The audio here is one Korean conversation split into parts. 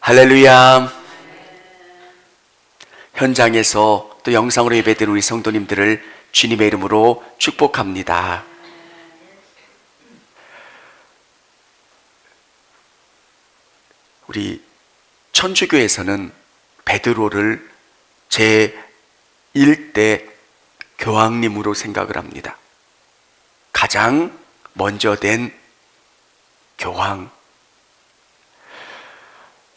할렐루야. 현장에서 또 영상으로 예배드리는 우리 성도님들을 주님의 이름으로 축복합니다. 우리 천주교에서는 베드로를 제1대 교황님으로 생각을 합니다. 가장 먼저 된 교황.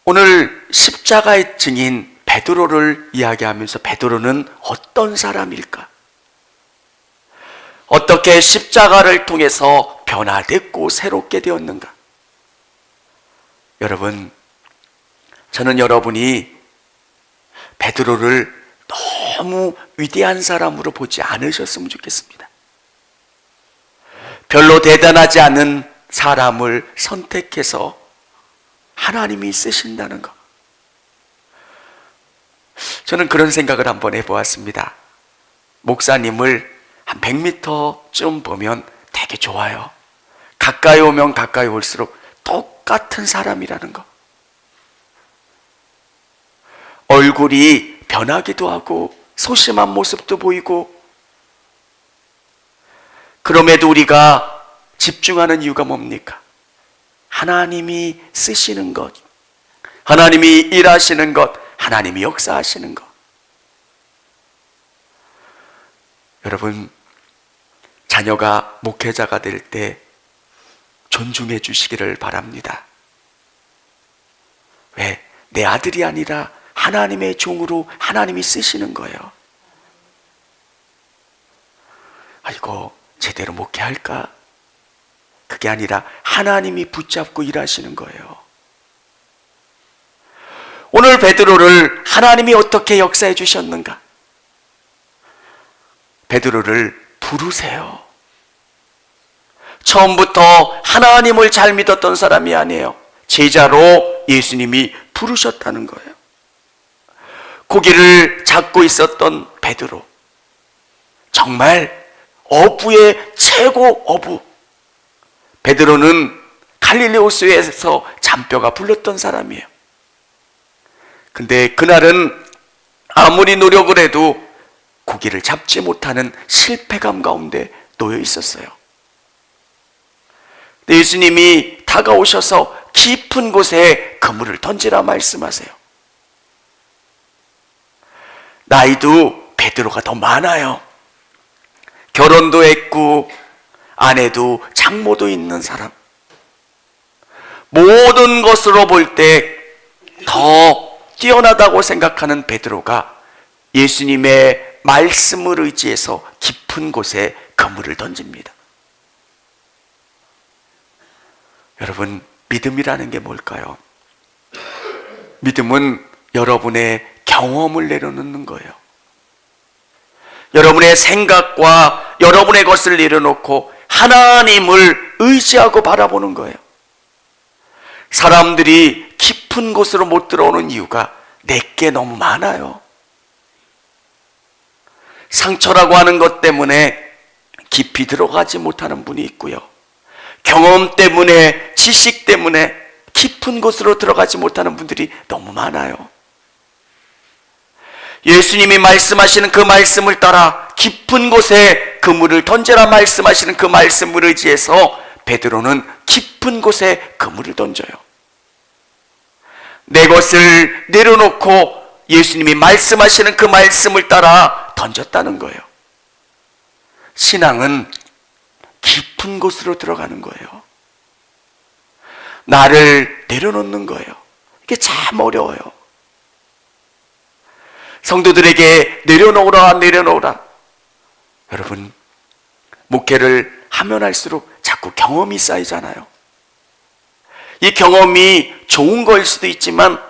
오늘 십자가의 증인 베드로를 이야기하면서 베드로는 어떤 사람일까? 어떻게 십자가를 통해서 변화됐고 새롭게 되었는가? 여러분, 저는 여러분이 베드로를 너무 위대한 사람으로 보지 않으셨으면 좋겠습니다. 별로 대단하지 않은 사람을 선택해서 하나님이 쓰신다는 것. 저는 그런 생각을 한번 해보았습니다. 목사님을 한 100m쯤 보면 되게 좋아요. 가까이 오면 가까이 올수록 똑같은 사람이라는 것. 얼굴이 변하기도 하고 소심한 모습도 보이고, 그럼에도 우리가 집중하는 이유가 뭡니까? 하나님이 쓰시는 것, 하나님이 일하시는 것, 하나님이 역사하시는 것. 여러분, 자녀가 목회자가 될 때 존중해 주시기를 바랍니다. 왜? 내 아들이 아니라 하나님의 종으로 하나님이 쓰시는 거예요. 아이고, 제대로 목회할까? 그게 아니라 하나님이 붙잡고 일하시는 거예요. 오늘 베드로를 하나님이 어떻게 역사해 주셨는가? 베드로를 부르세요. 처음부터 하나님을 잘 믿었던 사람이 아니에요. 제자로 예수님이 부르셨다는 거예요. 고기를 잡고 있었던 베드로, 정말 어부의 최고 어부. 베드로는 갈릴리 호수에서 잔뼈가 불렀던 사람이에요. 근데 그날은 아무리 노력을 해도 고기를 잡지 못하는 실패감 가운데 놓여 있었어요. 예수님이 다가오셔서 깊은 곳에 그물을 던지라 말씀하세요. 나이도 베드로가 더 많아요. 결혼도 했고 아내도 장모도 있는 사람. 모든 것으로 볼 때 더 뛰어나다고 생각하는 베드로가 예수님의 말씀을 의지해서 깊은 곳에 그물을 던집니다. 여러분, 믿음이라는 게 뭘까요? 믿음은 여러분의 경험을 내려놓는 거예요. 여러분의 생각과 여러분의 것을 내려놓고 하나님을 의지하고 바라보는 거예요. 사람들이 깊은 곳으로 못 들어오는 이유가 내게 너무 많아요. 상처라고 하는 것 때문에 깊이 들어가지 못하는 분이 있고요. 경험 때문에, 지식 때문에 깊은 곳으로 들어가지 못하는 분들이 너무 많아요. 예수님이 말씀하시는 그 말씀을 따라 깊은 곳에 그물을 던져라 말씀하시는 그 말씀을 의지해서 베드로는 깊은 곳에 그물을 던져요. 내 것을 내려놓고 예수님이 말씀하시는 그 말씀을 따라 던졌다는 거예요. 신앙은 깊은 곳으로 들어가는 거예요. 나를 내려놓는 거예요. 이게 참 어려워요. 성도들에게 내려놓으라. 여러분, 목회를 하면 할수록 자꾸 경험이 쌓이잖아요. 이 경험이 좋은 거일 수도 있지만,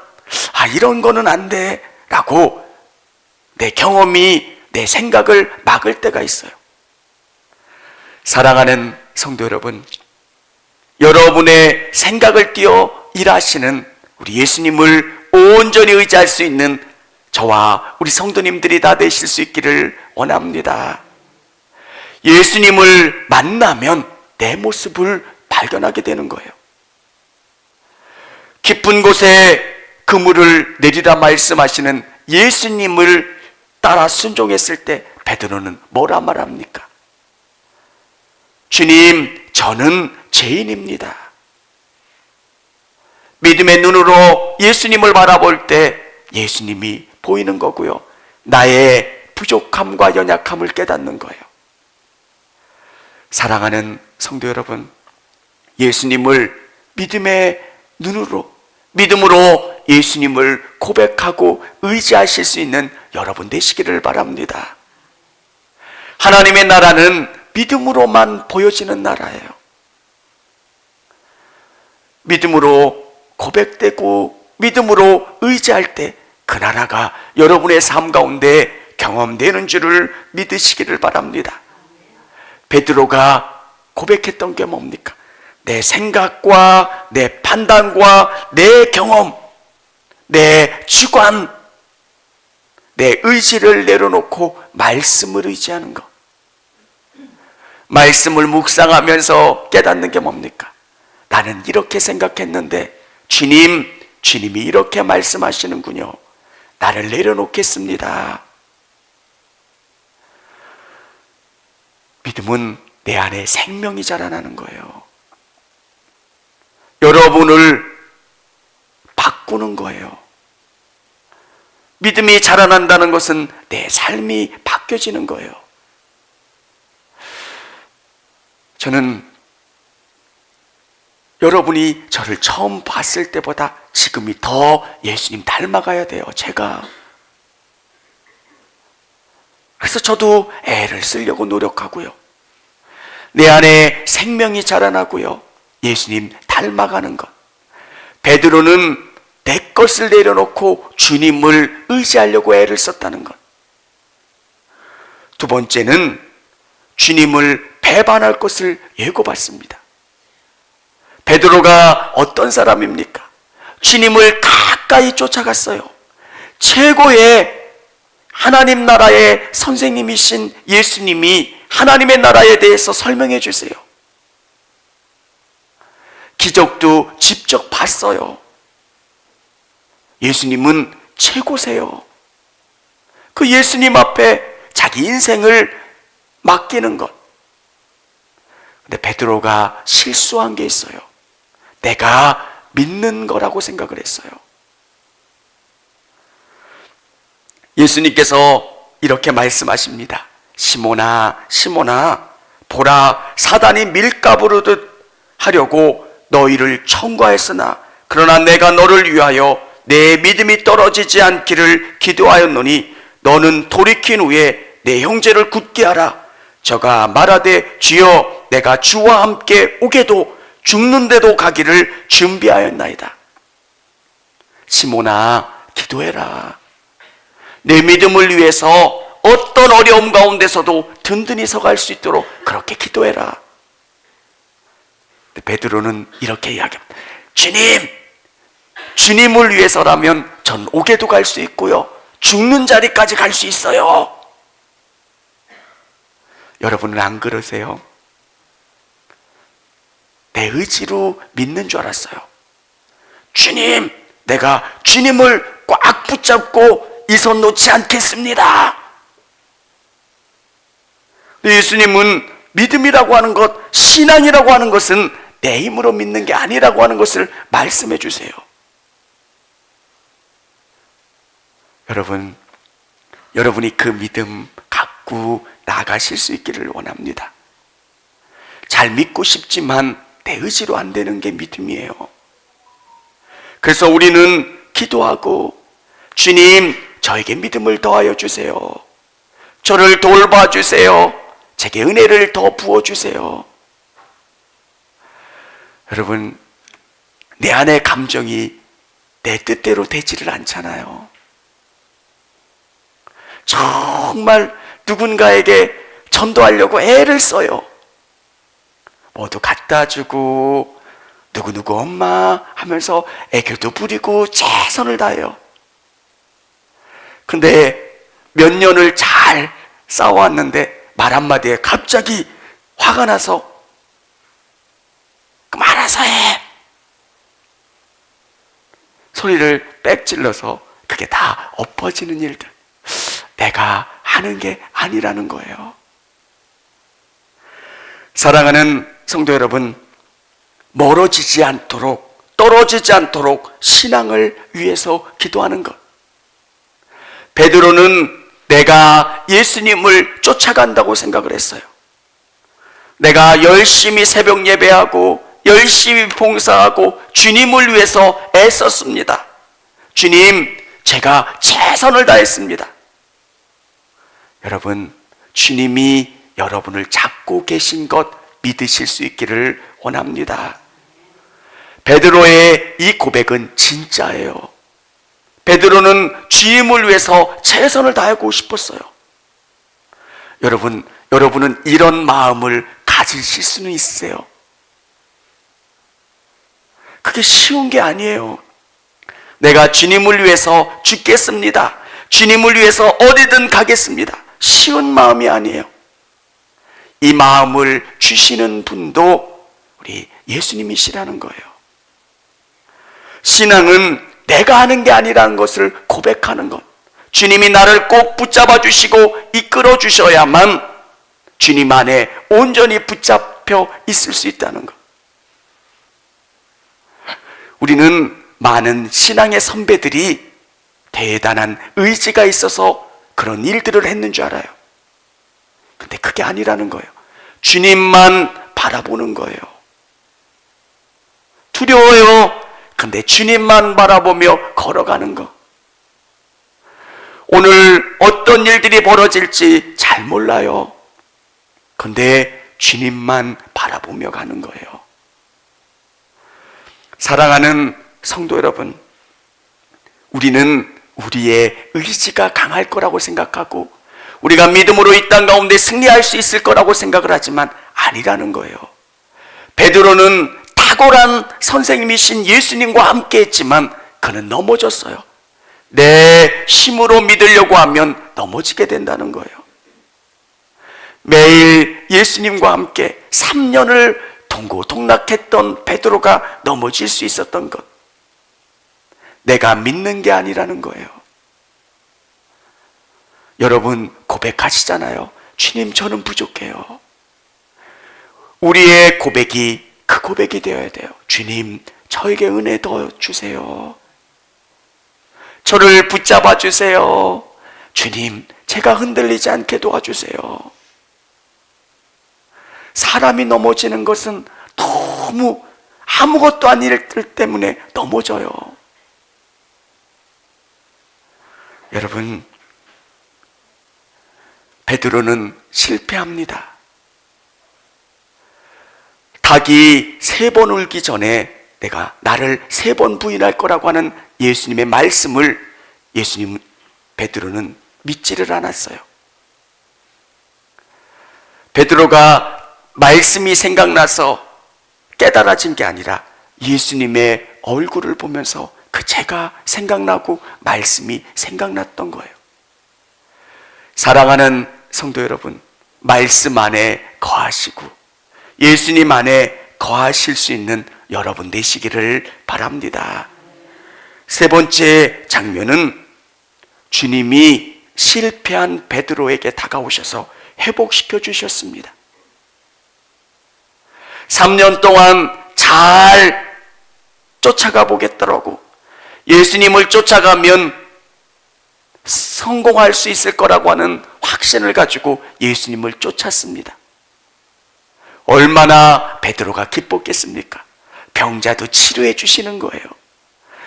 이런 거는 안 돼 라고 내 경험이 내 생각을 막을 때가 있어요. 사랑하는 성도 여러분, 여러분의 생각을 띄어 일하시는 우리 예수님을 온전히 의지할 수 있는 저와 우리 성도님들이 다 되실 수 있기를 원합니다. 예수님을 만나면 내 모습을 발견하게 되는 거예요. 깊은 곳에 그물을 내리라 말씀하시는 예수님을 따라 순종했을 때 베드로는 뭐라 말합니까? 주님, 저는 죄인입니다. 믿음의 눈으로 예수님을 바라볼 때 예수님이 보이는 거고요. 나의 부족함과 연약함을 깨닫는 거예요. 사랑하는 성도 여러분, 예수님을 믿음의 눈으로, 믿음으로 예수님을 고백하고 의지하실 수 있는 여러분 되시기를 바랍니다. 하나님의 나라는 믿음으로만 보여지는 나라예요. 믿음으로 고백되고 믿음으로 의지할 때 그 나라가 여러분의 삶 가운데 경험되는 줄을 믿으시기를 바랍니다. 베드로가 고백했던 게 뭡니까? 내 생각과 내 판단과 내 경험, 내 주관, 내 의지를 내려놓고 말씀을 의지하는 것. 말씀을 묵상하면서 깨닫는 게 뭡니까? 나는 이렇게 생각했는데 주님이 이렇게 말씀하시는군요. 나를 내려놓겠습니다. 믿음은 내 안에 생명이 자라나는 거예요. 여러분을 바꾸는 거예요. 믿음이 자라난다는 것은 내 삶이 바뀌어지는 거예요. 저는 여러분이 저를 처음 봤을 때보다 지금이 더 예수님 닮아가야 돼요. 제가. 그래서 저도 애를 쓰려고 노력하고요. 내 안에 생명이 자라나고요. 예수님 닮아가는 것. 베드로는 내 것을 내려놓고 주님을 의지하려고 애를 썼다는 것. 두 번째는 주님을 배반할 것을 예고받습니다. 베드로가 어떤 사람입니까? 주님을 가까이 쫓아갔어요. 최고의 하나님 나라의 선생님이신 예수님이 하나님의 나라에 대해서 설명해 주세요. 기적도 직접 봤어요. 예수님은 최고세요. 그 예수님 앞에 자기 인생을 맡기는 것. 근데 베드로가 실수한 게 있어요. 내가 믿는 거라고 생각을 했어요. 예수님께서 이렇게 말씀하십니다. 시몬아, 시몬아, 보라, 사단이 밀가부르듯 하려고 너희를 청구하였으나 그러나 내가 너를 위하여 내 믿음이 떨어지지 않기를 기도하였노니 너는 돌이킨 후에 내 형제를 굳게 하라. 저가 말하되 주여 내가 주와 함께 오게도 죽는데도 가기를 준비하였나이다. 시몬아, 기도해라. 내 믿음을 위해서 어떤 어려움 가운데서도 든든히 서갈 수 있도록 그렇게 기도해라. 베드로는 이렇게 이야기합니다. 주님을 위해서라면 전 옥에도 갈 수 있고요. 죽는 자리까지 갈 수 있어요. 여러분은 안 그러세요? 내 의지로 믿는 줄 알았어요. 주님, 내가 주님을 꽉 붙잡고 이 손 놓지 않겠습니다. 예수님은 믿음이라고 하는 것, 신앙이라고 하는 것은 내 힘으로 믿는 게 아니라고 하는 것을 말씀해 주세요. 여러분이 그 믿음 갖고 나가실 수 있기를 원합니다. 잘 믿고 싶지만 내 의지로 안 되는 게 믿음이에요. 그래서 우리는 기도하고 주님, 저에게 믿음을 더하여 주세요. 저를 돌봐주세요. 제게 은혜를 더 부어주세요. 여러분, 내 안의 감정이 내 뜻대로 되지를 않잖아요. 정말 누군가에게 전도하려고 애를 써요. 뭐도 갖다 주고 누구누구 엄마 하면서 애교도 부리고 최선을 다해요. 근데 몇 년을 잘 싸워왔는데 말 한마디에 갑자기 화가 나서 그럼 알아서 해. 소리를 빽 질러서 그게 다 엎어지는 일들, 내가 하는 게 아니라는 거예요. 사랑하는 성도 여러분, 멀어지지 않도록, 떨어지지 않도록 신앙을 위해서 기도하는 것. 베드로는 내가 예수님을 쫓아간다고 생각을 했어요. 내가 열심히 새벽 예배하고 열심히 봉사하고 주님을 위해서 애썼습니다. 주님, 제가 최선을 다했습니다. 여러분, 주님이 여러분을 잡고 계신 것 믿으실 수 있기를 원합니다. 베드로의 이 고백은 진짜예요. 베드로는 주님을 위해서 최선을 다하고 싶었어요. 여러분은 이런 마음을 가지실 수는 있으세요? 그게 쉬운 게 아니에요. 내가 주님을 위해서 죽겠습니다. 주님을 위해서 어디든 가겠습니다. 쉬운 마음이 아니에요. 이 마음을 주시는 분도 우리 예수님이시라는 거예요. 신앙은 내가 하는 게 아니라는 것을 고백하는 것. 주님이 나를 꼭 붙잡아 주시고 이끌어 주셔야만 주님 안에 온전히 붙잡혀 있을 수 있다는 것. 우리는 많은 신앙의 선배들이 대단한 의지가 있어서 그런 일들을 했는 줄 알아요. 근데 그게 아니라는 거예요. 주님만 바라보는 거예요. 두려워요. 근데 주님만 바라보며 걸어가는 거. 오늘 어떤 일들이 벌어질지 잘 몰라요. 근데 주님만 바라보며 가는 거예요. 사랑하는 성도 여러분, 우리는 우리의 의지가 강할 거라고 생각하고 우리가 믿음으로 이 땅 가운데 승리할 수 있을 거라고 생각을 하지만 아니라는 거예요. 베드로는 탁월한 선생님이신 예수님과 함께 했지만 그는 넘어졌어요. 내 힘으로 믿으려고 하면 넘어지게 된다는 거예요. 매일 예수님과 함께 3년을 동고동락했던 베드로가 넘어질 수 있었던 것, 내가 믿는 게 아니라는 거예요. 여러분 고백하시잖아요. 주님, 저는 부족해요. 우리의 고백이 그 고백이 되어야 돼요. 주님, 저에게 은혜 더 주세요. 저를 붙잡아 주세요. 주님, 제가 흔들리지 않게 도와주세요. 사람이 넘어지는 것은 너무 아무것도 아닌 일 때문에 넘어져요. 여러분, 베드로는 실패합니다. 닭이 3번 울기 전에 내가 나를 3번 부인할 거라고 하는 예수님의 말씀을 베드로는 믿지를 않았어요. 베드로가 말씀이 생각나서 깨달아진 게 아니라 예수님의 얼굴을 보면서 그 제가 생각나고 말씀이 생각났던 거예요. 사랑하는 성도 여러분, 말씀 안에 거하시고 예수님 안에 거하실 수 있는 여러분 되시기를 바랍니다. 세 번째 장면은 주님이 실패한 베드로에게 다가오셔서 회복시켜 주셨습니다. 3년 동안 잘 쫓아가 보겠더라고. 예수님을 쫓아가면 성공할 수 있을 거라고 하는 확신을 가지고 예수님을 쫓았습니다. 얼마나 베드로가 기뻤겠습니까? 병자도 치료해 주시는 거예요.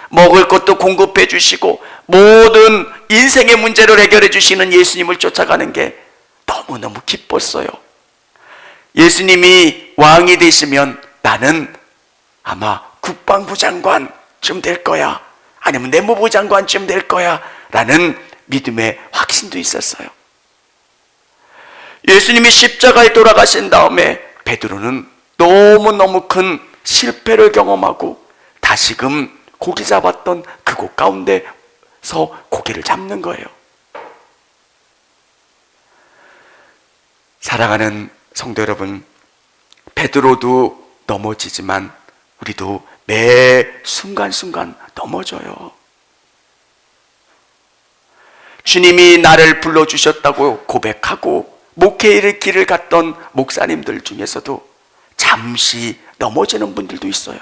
먹을 것도 공급해 주시고 모든 인생의 문제를 해결해 주시는 예수님을 쫓아가는 게 너무너무 기뻤어요. 예수님이 왕이 되시면 나는 아마 국방부 장관쯤 될 거야, 아니면 내무부 장관쯤 될 거야 라는 믿음의 확신도 있었어요. 예수님이 십자가에 돌아가신 다음에 베드로는 너무너무 큰 실패를 경험하고 다시금 고기 잡았던 그곳 가운데서 고기를 잡는 거예요. 사랑하는 성도 여러분, 베드로도 넘어지지만 우리도 매 순간순간 넘어져요. 주님이 나를 불러주셨다고 고백하고 목회의 길을 갔던 목사님들 중에서도 잠시 넘어지는 분들도 있어요.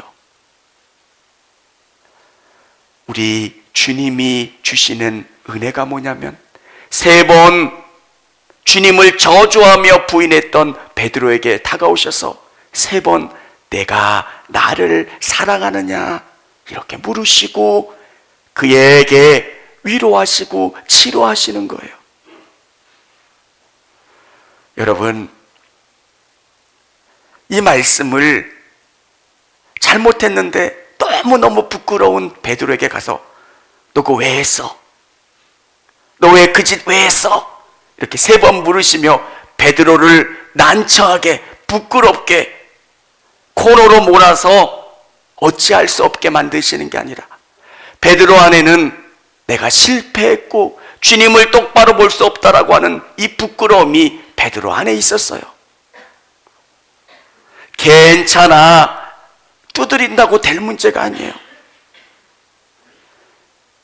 우리 주님이 주시는 은혜가 뭐냐면 3번 주님을 저주하며 부인했던 베드로에게 다가오셔서 3번 내가 나를 사랑하느냐 이렇게 물으시고 그에게 위로하시고 치료하시는 거예요. 여러분, 이 말씀을 잘못했는데 너무너무 부끄러운 베드로에게 가서 너 그거 왜 했어? 너 왜 그 짓 왜 했어? 이렇게 3번 물으시며 베드로를 난처하게 부끄럽게 코너로 몰아서 어찌할 수 없게 만드시는 게 아니라 베드로 안에는 내가 실패했고 주님을 똑바로 볼 수 없다라고 하는 이 부끄러움이 베드로 안에 있었어요. 괜찮아 두드린다고 될 문제가 아니에요.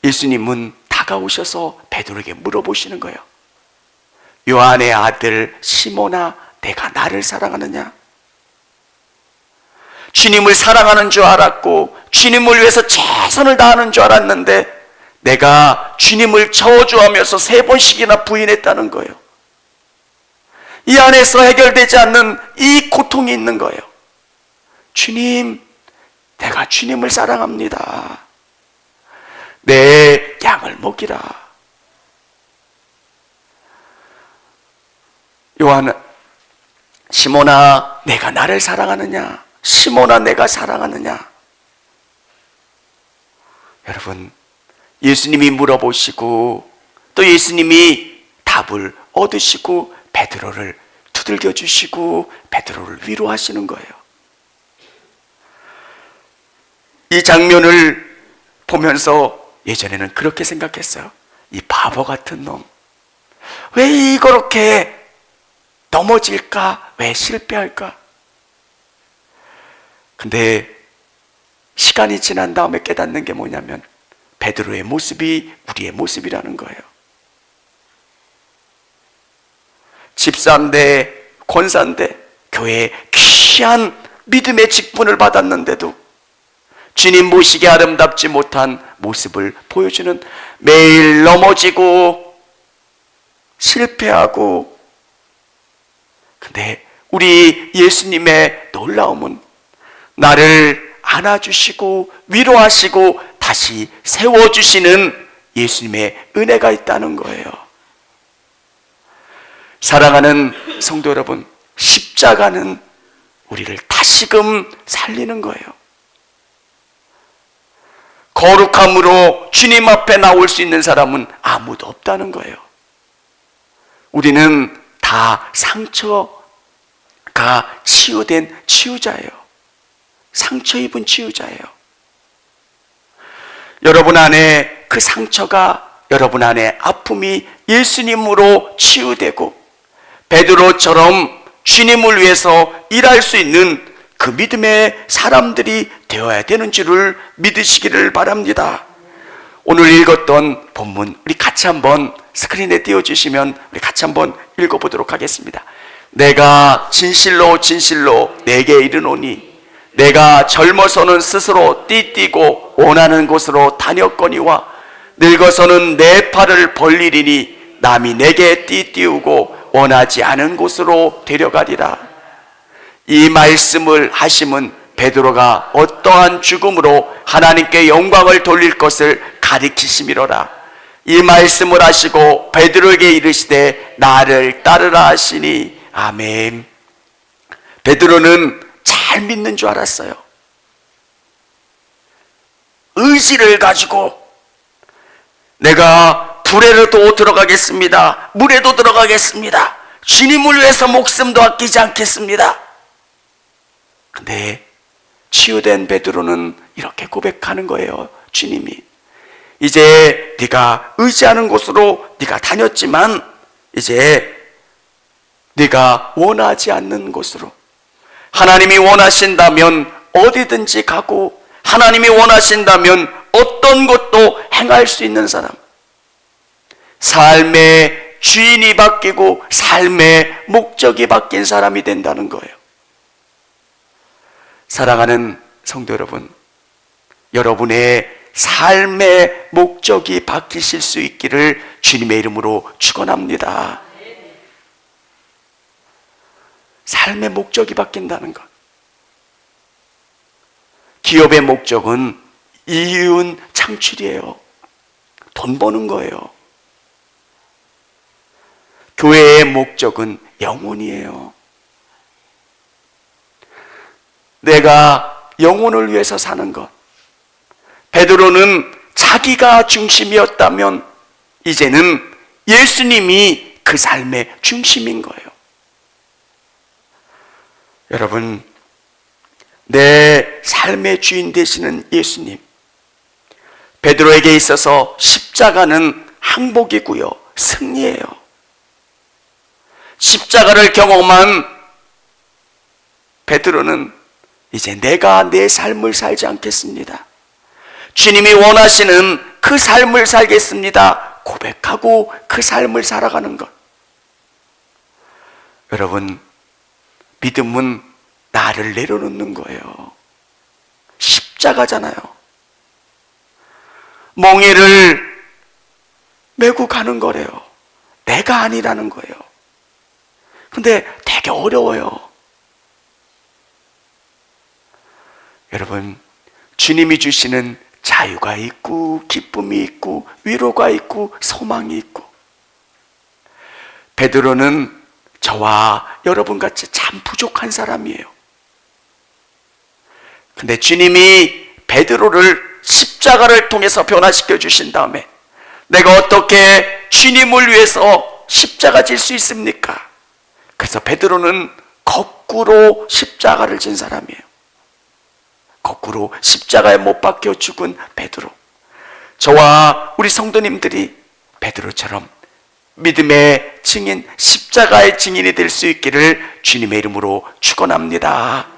예수님은 다가오셔서 베드로에게 물어보시는 거예요. 요한의 아들 시몬아, 내가 나를 사랑하느냐? 주님을 사랑하는 줄 알았고 주님을 위해서 최선을 다하는 줄 알았는데 내가 주님을 저주하면서 3번씩이나 부인했다는 거예요. 이 안에서 해결되지 않는 이 고통이 있는 거예요. 주님, 내가 주님을 사랑합니다. 내 양을 먹이라. 요한은 시몬아, 내가 나를 사랑하느냐? 시몬아, 내가 사랑하느냐? 여러분, 예수님이 물어보시고 또 예수님이 답을 얻으시고 베드로를 두들겨 주시고 베드로를 위로하시는 거예요. 이 장면을 보면서 예전에는 그렇게 생각했어요. 이 바보 같은 놈, 왜 이렇게 넘어질까? 왜 실패할까? 근데 시간이 지난 다음에 깨닫는 게 뭐냐면 베드로의 모습이 우리의 모습이라는 거예요. 집사인데 권사인데 교회에 귀한 믿음의 직분을 받았는데도 주님 모시기 아름답지 못한 모습을 보여주는, 매일 넘어지고 실패하고. 근데 우리 예수님의 놀라움은 나를 안아주시고 위로하시고 다시 세워주시는 예수님의 은혜가 있다는 거예요. 사랑하는 성도 여러분, 십자가는 우리를 다시금 살리는 거예요. 거룩함으로 주님 앞에 나올 수 있는 사람은 아무도 없다는 거예요. 우리는 다 상처가 치유된 치유자예요. 상처 입은 치유자예요. 여러분 안에 그 상처가, 여러분 안에 아픔이 예수님으로 치유되고 베드로처럼 주님을 위해서 일할 수 있는 그 믿음의 사람들이 되어야 되는 줄을 믿으시기를 바랍니다. 오늘 읽었던 본문 우리 같이 한번 스크린에 띄워주시면 우리 같이 한번 읽어보도록 하겠습니다. 내가 진실로 진실로 내게 이르노니 내가 젊어서는 스스로 띠띠고 원하는 곳으로 다녔거니와 늙어서는 내 팔을 벌리리니 남이 내게 띠띠우고 원하지 않은 곳으로 데려가리라. 이 말씀을 하심은 베드로가 어떠한 죽음으로 하나님께 영광을 돌릴 것을 가리키심이로라. 이 말씀을 하시고 베드로에게 이르시되 나를 따르라 하시니. 아멘. 베드로는 잘 믿는 줄 알았어요. 의지를 가지고 내가 불에도 들어가겠습니다. 물에도 들어가겠습니다. 주님을 위해서 목숨도 아끼지 않겠습니다. 근데 치유된 베드로는 이렇게 고백하는 거예요. 주님이 이제 네가 의지하는 곳으로 네가 다녔지만 이제 네가 원하지 않는 곳으로, 하나님이 원하신다면 어디든지 가고 하나님이 원하신다면 어떤 것도 행할 수 있는 사람, 삶의 주인이 바뀌고 삶의 목적이 바뀐 사람이 된다는 거예요. 사랑하는 성도 여러분, 여러분의 삶의 목적이 바뀌실 수 있기를 주님의 이름으로 축원합니다. 삶의 목적이 바뀐다는 것. 기업의 목적은 이윤 창출이에요. 돈 버는 거예요. 교회의 목적은 영혼이에요. 내가 영혼을 위해서 사는 것. 베드로는 자기가 중심이었다면 이제는 예수님이 그 삶의 중심인 거예요. 여러분, 내 삶의 주인 되시는 예수님, 베드로에게 있어서 십자가는 항복이고요, 승리예요. 십자가를 경험한 베드로는 이제 내가 내 삶을 살지 않겠습니다, 주님이 원하시는 그 삶을 살겠습니다 고백하고 그 삶을 살아가는 것. 여러분, 믿음은 나를 내려놓는 거예요. 십자가잖아요. 멍에를 메고 가는 거래요. 내가 아니라는 거예요. 근데 되게 어려워요. 여러분, 주님이 주시는 자유가 있고 기쁨이 있고 위로가 있고 소망이 있고, 베드로는 저와 여러분같이 참 부족한 사람이에요. 근데 주님이 베드로를 십자가를 통해서 변화시켜 주신 다음에 내가 어떻게 주님을 위해서 십자가 질 수 있습니까? 그래서 베드로는 거꾸로 십자가를 진 사람이에요. 거꾸로 십자가에 못 박혀 죽은 베드로. 저와 우리 성도님들이 베드로처럼 믿음의 증인, 십자가의 증인이 될 수 있기를 주님의 이름으로 축원합니다.